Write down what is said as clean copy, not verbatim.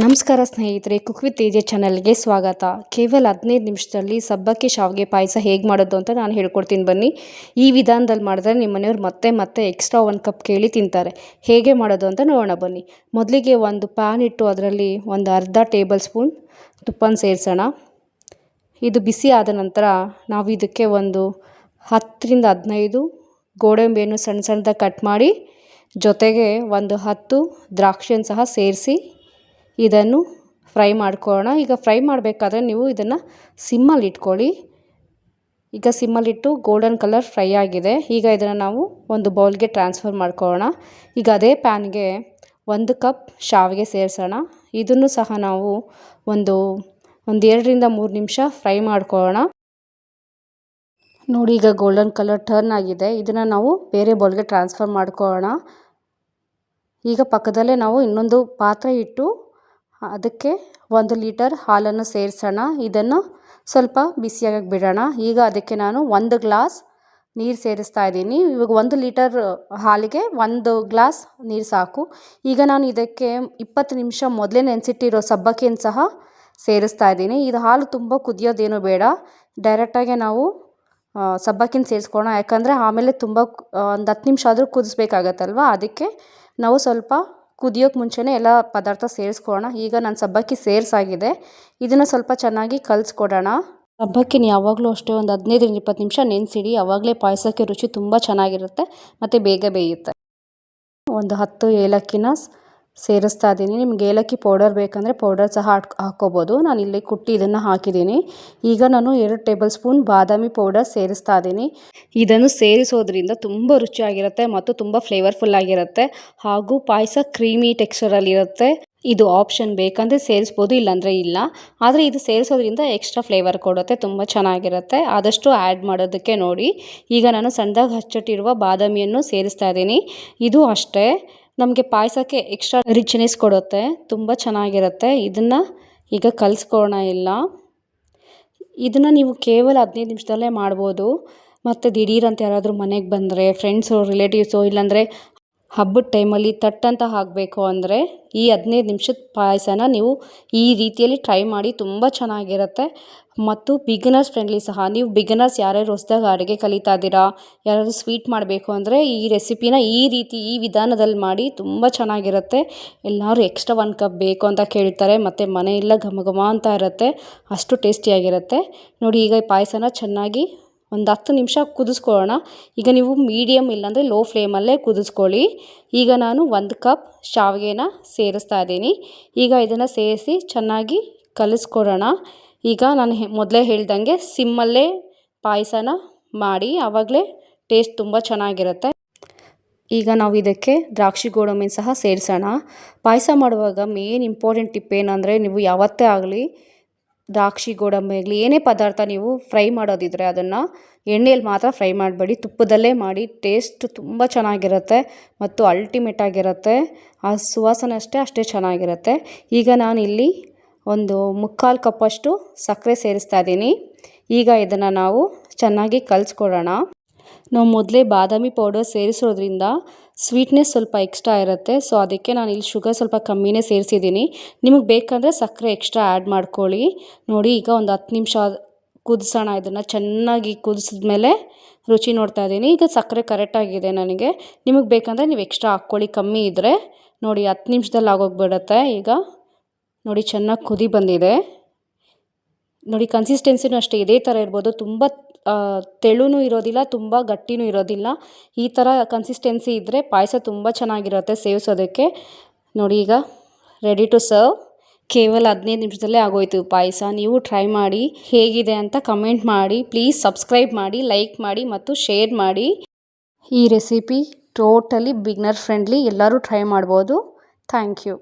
ನಮಸ್ಕಾರ ಸ್ನೇಹಿತರೆ, cook with ತೇಜೆ ಚಾನಲ್ಗೆ ಸ್ವಾಗತ. ಕೇವಲ 15 ನಿಮಿಷದಲ್ಲಿ ಸಬ್ಬಕ್ಕಿ ಶಾವಿಗೆ ಪಾಯಸ ಹೇಗೆ ಮಾಡೋದು ಅಂತ ನಾನು ಹೇಳ್ಕೊಡ್ತೀನಿ ಬನ್ನಿ. ಈ ವಿಧಾನದಲ್ಲಿ ಮಾಡಿದ್ರೆ ನಿಮ್ಮ ಮನೆಯವ್ರು ಮತ್ತೆ ಎಕ್ಸ್ಟ್ರಾ 1 ಕಪ್ ಕೇಳಿ ತಿಂತಾರೆ. ಹೇಗೆ ಮಾಡೋದು ಅಂತ ನೋಡೋಣ ಬನ್ನಿ. ಮೊದಲಿಗೆ ಒಂದು ಪ್ಯಾನ್ ಇಟ್ಟು ಅದರಲ್ಲಿ ಒಂದು ಅರ್ಧ ಟೇಬಲ್ ಸ್ಪೂನ್ ತುಪ್ಪನ ಸೇರಿಸೋಣ. ಇದು ಬಿಸಿ ಆದ ನಂತರ ನಾವು ಇದಕ್ಕೆ ಒಂದು 10ರಿಂದ 15 ಗೋಡಂಬಿಯನ್ನು ಸಣ್ಣದಾಗಿ ಕಟ್ ಮಾಡಿ, ಜೊತೆಗೆ ಒಂದು 10 ದ್ರಾಕ್ಷಿಯನ್ನು ಸಹ ಸೇರಿಸಿ ಇದನ್ನು ಫ್ರೈ ಮಾಡ್ಕೊಳ್ಳೋಣ. ಈಗ ಫ್ರೈ ಮಾಡಬೇಕಾದ್ರೆ ನೀವು ಇದನ್ನು ಸಿಮ್ಮಲ್ಲಿ ಇಟ್ಕೊಳ್ಳಿ. ಈಗ ಸಿಮ್ಮಲ್ಲಿಟ್ಟು ಗೋಲ್ಡನ್ ಕಲರ್ ಫ್ರೈ ಆಗಿದೆ. ಈಗ ಇದನ್ನು ನಾವು ಒಂದು ಬೌಲ್ಗೆ ಟ್ರಾನ್ಸ್ಫರ್ ಮಾಡ್ಕೊಳ್ಳೋಣ. ಈಗ ಅದೇ ಪ್ಯಾನ್ಗೆ 1 ಕಪ್ ಶಾವಿಗೆ ಸೇರಿಸೋಣ. ಇದನ್ನು ಸಹ ನಾವು ಒಂದು 2ರಿಂದ 3 ನಿಮಿಷ ಫ್ರೈ ಮಾಡ್ಕೊಳ್ಳೋಣ. ನೋಡಿ, ಈಗ ಗೋಲ್ಡನ್ ಕಲರ್ ಟರ್ನ್ ಆಗಿದೆ. ಇದನ್ನು ನಾವು ಬೇರೆ ಬೌಲ್ಗೆ ಟ್ರಾನ್ಸ್ಫರ್ ಮಾಡ್ಕೊಳ್ಳೋಣ. ಈಗ ಪಕ್ಕದಲ್ಲೇ ನಾವು ಇನ್ನೊಂದು ಪಾತ್ರೆ ಇಟ್ಟು ಅದಕ್ಕೆ 1 ಲೀಟರ್ ಹಾಲನ್ನು ಸೇರಿಸೋಣ. ಇದನ್ನು ಸ್ವಲ್ಪ ಬಿಸಿಯಾಗಕ್ಕೆ ಬಿಡೋಣ. ಈಗ ಅದಕ್ಕೆ ನಾನು 1 ಗ್ಲಾಸ್ ನೀರು ಸೇರಿಸ್ತಾ ಇದ್ದೀನಿ. ಇವಾಗ 1 ಲೀಟರ್ ಹಾಲಿಗೆ 1 ಗ್ಲಾಸ್ ನೀರು ಸಾಕು. ಈಗ ನಾನು ಇದಕ್ಕೆ 20 ನಿಮಿಷ ಮೊದಲೇ ನೆನೆಸಿಟ್ಟಿರೋ ಸಬ್ಬಕ್ಕಿಯನ್ನು ಸಹ ಸೇರಿಸ್ತಾ ಇದ್ದೀನಿ. ಇದು ಹಾಲು ತುಂಬ ಕುದಿಯೋದೇನು ಬೇಡ, ಡೈರೆಕ್ಟಾಗಿ ನಾವು ಸಬ್ಬಕ್ಕಿನ ಸೇರಿಸ್ಕೊಳ್ಳೋಣ. ಯಾಕಂದರೆ ಆಮೇಲೆ ತುಂಬ ಒಂದು 10 ನಿಮಿಷ ಆದರೂ ಕುದಿಸ್ಬೇಕಾಗತ್ತಲ್ವ, ಅದಕ್ಕೆ ನಾವು ಸ್ವಲ್ಪ ಕುದಿಯೋಕ್ಕೆ ಮುಂಚೆನೇ ಎಲ್ಲ ಪದಾರ್ಥ ಸೇರಿಸ್ಕೊಳ್ಳೋಣ. ಈಗ ನಾನು ಸಬ್ಬಕ್ಕಿ ಸೇರಿಸಾಗಿದೆ. ಇದನ್ನು ಸ್ವಲ್ಪ ಚೆನ್ನಾಗಿ ಕಲಿಸ್ಕೊಡೋಣ. ಸಬ್ಬಕ್ಕಿನ ಯಾವಾಗಲೂ ಅಷ್ಟೇ ಒಂದು 15ರಿಂದ 20 ನಿಮಿಷ ನೆನೆಸಿಡಿ. ಆವಾಗಲೇ ಪಾಯಸಕ್ಕೆ ರುಚಿ ತುಂಬ ಚೆನ್ನಾಗಿರುತ್ತೆ ಮತ್ತು ಬೇಗ ಬೇಯುತ್ತೆ. ಒಂದು 10 ಏಲಕ್ಕಿನ ಸೇರಿಸ್ತಾ ಇದ್ದೀನಿ. ನಿಮ್ಗೆ ಏಲಕ್ಕಿ ಪೌಡರ್ ಬೇಕಂದರೆ ಪೌಡರ್ ಸಹ ಹಾಕ್ಕೋಬೋದು. ನಾನು ಇಲ್ಲಿ ಕುಟ್ಟಿ ಇದನ್ನು ಹಾಕಿದ್ದೀನಿ. ಈಗ ನಾನು 2 ಟೇಬಲ್ ಸ್ಪೂನ್ ಬಾದಾಮಿ ಪೌಡರ್ ಸೇರಿಸ್ತಾ ಇದ್ದೀನಿ. ಇದನ್ನು ಸೇರಿಸೋದ್ರಿಂದ ತುಂಬ ರುಚಿಯಾಗಿರುತ್ತೆ ಮತ್ತು ತುಂಬ ಫ್ಲೇವರ್ಫುಲ್ ಆಗಿರುತ್ತೆ. ಹಾಗೂ ಪಾಯಸ ಕ್ರೀಮಿ ಟೆಕ್ಸ್ಚರಲ್ಲಿರುತ್ತೆ. ಇದು ಆಪ್ಷನ್, ಬೇಕಂದರೆ ಸೇರಿಸ್ಬೋದು, ಇಲ್ಲಾಂದರೆ ಇಲ್ಲ. ಆದರೆ ಇದು ಸೇರಿಸೋದ್ರಿಂದ ಎಕ್ಸ್ಟ್ರಾ ಫ್ಲೇವರ್ ಕೊಡುತ್ತೆ, ತುಂಬ ಚೆನ್ನಾಗಿರುತ್ತೆ. ಆದಷ್ಟು ಆ್ಯಡ್ ಮಾಡೋದಕ್ಕೆ ನೋಡಿ. ಈಗ ನಾನು ಸಣ್ಣದಾಗಿ ಹಚ್ಚಿಟ್ಟಿರುವ ಬಾದಾಮಿಯನ್ನು ಸೇರಿಸ್ತಾ ಇದ್ದೀನಿ. ಇದು ಅಷ್ಟೇ ನಮಗೆ ಪಾಯಸಕ್ಕೆ ಎಕ್ಸ್ಟ್ರಾ ರಿಚ್ನೆಸ್ ಕೊಡುತ್ತೆ, ತುಂಬ ಚೆನ್ನಾಗಿರುತ್ತೆ. ಇದನ್ನು ಈಗ ಕಲಿಸ್ಕೊಳ್ಳೋಣ ಎಲ್ಲ. ಇದನ್ನು ನೀವು ಕೇವಲ 15 ನಿಮಿಷದಲ್ಲೇ ಮಾಡ್ಬೋದು. ಮತ್ತು ದಿಢೀರಂತ ಯಾರಾದರೂ ಮನೆಗೆ ಬಂದರೆ, ಫ್ರೆಂಡ್ಸು, ರಿಲೇಟಿವ್ಸು, ಇಲ್ಲಾಂದರೆ ಹಬ್ಬದ ಟೈಮಲ್ಲಿ ತಟ್ಟಂತ ಹಾಕಬೇಕು ಅಂದರೆ ಈ 15 ನಿಮಿಷದ ಪಾಯಸನ ನೀವು ಈ ರೀತಿಯಲ್ಲಿ ಟ್ರೈ ಮಾಡಿ, ತುಂಬ ಚೆನ್ನಾಗಿರುತ್ತೆ. ಮತ್ತು ಬಿಗಿನರ್ಸ್ ಫ್ರೆಂಡ್ಲಿ ಸಹ. ನೀವು ಬಿಗಿನರ್ಸ್ ಯಾರ್ಯಾರು ಹೊಸದಾಗಿ ಅಡುಗೆ ಕಲಿತಾ ಇದ್ದೀರಾ, ಯಾರಾದರೂ ಸ್ವೀಟ್ ಮಾಡಬೇಕು ಅಂದರೆ ಈ ರೆಸಿಪಿನ ಈ ವಿಧಾನದಲ್ಲಿ ಮಾಡಿ, ತುಂಬ ಚೆನ್ನಾಗಿರುತ್ತೆ. ಎಲ್ಲರೂ ಎಕ್ಸ್ಟ್ರಾ 1 ಕಪ್ ಬೇಕು ಅಂತ ಕೇಳ್ತಾರೆ ಮತ್ತು ಮನೆಯೆಲ್ಲ ಘಮ ಘಮ ಅಂತ ಇರುತ್ತೆ, ಅಷ್ಟು ಟೇಸ್ಟಿಯಾಗಿರುತ್ತೆ. ನೋಡಿ, ಈಗ ಈ ಪಾಯಸನ ಚೆನ್ನಾಗಿ ಒಂದು 10 ನಿಮಿಷ ಕುದಿಸ್ಕೊಳ್ಳೋಣ. ಈಗ ನೀವು ಮೀಡಿಯಮ್ ಇಲ್ಲಾಂದರೆ ಲೋ ಫ್ಲೇಮಲ್ಲೇ ಕುದಿಸ್ಕೊಳ್ಳಿ. ಈಗ ನಾನು 1 ಕಪ್ ಶಾವಿಗೆನ ಸೇರಿಸ್ತಾ ಇದ್ದೀನಿ. ಈಗ ಇದನ್ನು ಸೇರಿಸಿ ಚೆನ್ನಾಗಿ ಕಲಿಸ್ಕೊಡೋಣ. ಈಗ ನಾನು ಮೊದಲೇ ಹೇಳ್ದಂಗೆ ಸಿಮ್ಮಲ್ಲೇ ಪಾಯಸನ ಮಾಡಿ, ಆವಾಗಲೇ ಟೇಸ್ಟ್ ತುಂಬ ಚೆನ್ನಾಗಿರುತ್ತೆ. ಈಗ ನಾವು ಇದಕ್ಕೆ ದ್ರಾಕ್ಷಿ ಗೋಡಂಬಿನ ಸಹ ಸೇರಿಸೋಣ. ಪಾಯಸ ಮಾಡುವಾಗ ಮೇನ್ ಇಂಪಾರ್ಟೆಂಟ್ ಟಿಪ್ ಏನಂದರೆ, ನೀವು ಯಾವತ್ತೇ ಆಗಲಿ ದ್ರಾಕ್ಷಿ ಗೋಡಂಬಿ ಆಗಲಿ ಏನೇ ಪದಾರ್ಥ ನೀವು ಫ್ರೈ ಮಾಡೋದಿದ್ರೆ ಅದನ್ನು ಎಣ್ಣೆಯಲ್ಲಿ ಮಾತ್ರ ಫ್ರೈ ಮಾಡಬೇಡಿ, ತುಪ್ಪದಲ್ಲೇ ಮಾಡಿ. ಟೇಸ್ಟ್ ತುಂಬ ಚೆನ್ನಾಗಿರುತ್ತೆ ಮತ್ತು ಅಲ್ಟಿಮೇಟ್ ಆಗಿರುತ್ತೆ. ಆ ಸುವಾಸನೆ ಅಷ್ಟೇ ಚೆನ್ನಾಗಿರುತ್ತೆ. ಈಗ ನಾನಿಲ್ಲಿ ಒಂದು 3/4 ಕಪ್ಪಷ್ಟು ಸಕ್ಕರೆ ಸೇರಿಸ್ತಾ ಇದ್ದೀನಿ. ಈಗ ಇದನ್ನು ನಾವು ಚೆನ್ನಾಗಿ ಕಲಿಸ್ಕೊಡೋಣ. ನಾವು ಮೊದಲೇ ಬಾದಾಮಿ ಪೌಡರ್ ಸೇರಿಸೋದ್ರಿಂದ ಸ್ವೀಟ್ನೆಸ್ ಸ್ವಲ್ಪ ಎಕ್ಸ್ಟ್ರಾ ಇರುತ್ತೆ. ಸೊ ಅದಕ್ಕೆ ನಾನು ಇಲ್ಲಿ ಶುಗರ್ ಸ್ವಲ್ಪ ಕಮ್ಮಿನೇ ಸೇರಿಸಿದ್ದೀನಿ. ನಿಮಗೆ ಬೇಕಂದರೆ ಸಕ್ಕರೆ ಎಕ್ಸ್ಟ್ರಾ ಆ್ಯಡ್ ಮಾಡ್ಕೊಳ್ಳಿ. ನೋಡಿ, ಈಗ ಒಂದು 10 ನಿಮಿಷ ಕುದಿಸೋಣ. ಇದನ್ನು ಚೆನ್ನಾಗಿ ಕುದಿಸಿದ್ಮೇಲೆ ರುಚಿ ನೋಡ್ತಾ ಇದ್ದೀನಿ. ಈಗ ಸಕ್ಕರೆ ಕರೆಕ್ಟಾಗಿದೆ ನನಗೆ. ನಿಮಗೆ ಬೇಕಂದರೆ ನೀವು ಎಕ್ಸ್ಟ್ರಾ ಹಾಕ್ಕೊಳ್ಳಿ, ಕಮ್ಮಿ ಇದ್ದರೆ. ನೋಡಿ, 10 ನಿಮಿಷದಲ್ಲಿ ಆಗೋಗ್ಬಿಡುತ್ತೆ. ಈಗ ನೋಡಿ, ಚೆನ್ನಾಗಿ ಕುದಿ ಬಂದಿದೆ. ನೋಡಿ, ಕನ್ಸಿಸ್ಟೆನ್ಸಿನೂ ಅಷ್ಟೇ ಇದೇ ಥರ ಇರ್ಬೋದು. ತುಂಬ ತೆಳುನೂ ಇರೋದಿಲ್ಲ, ತುಂಬ ಗಟ್ಟಿನೂ ಇರೋದಿಲ್ಲ. ಈ ಥರ ಕನ್ಸಿಸ್ಟೆನ್ಸಿ ಇದ್ದರೆ ಪಾಯಸ ತುಂಬ ಚೆನ್ನಾಗಿರುತ್ತೆ ಸೇವಿಸೋದಕ್ಕೆ. ನೋಡಿ, ಈಗ ರೆಡಿ ಟು ಸರ್ವ್. ಕೇವಲ 15 ನಿಮಿಷದಲ್ಲೇ ಆಗೋಯ್ತು ಪಾಯಸ. ನೀವು ಟ್ರೈ ಮಾಡಿ, ಹೇಗಿದೆ ಅಂತ ಕಮೆಂಟ್ ಮಾಡಿ. ಪ್ಲೀಸ್ ಸಬ್ಸ್ಕ್ರೈಬ್ ಮಾಡಿ, ಲೈಕ್ ಮಾಡಿ ಮತ್ತು ಶೇರ್ ಮಾಡಿ. ಈ ರೆಸಿಪಿ ಟೋಟಲಿ ಬಿಗ್ನರ್ ಫ್ರೆಂಡ್ಲಿ, ಎಲ್ಲರೂ ಟ್ರೈ ಮಾಡ್ಬೋದು. Thank you.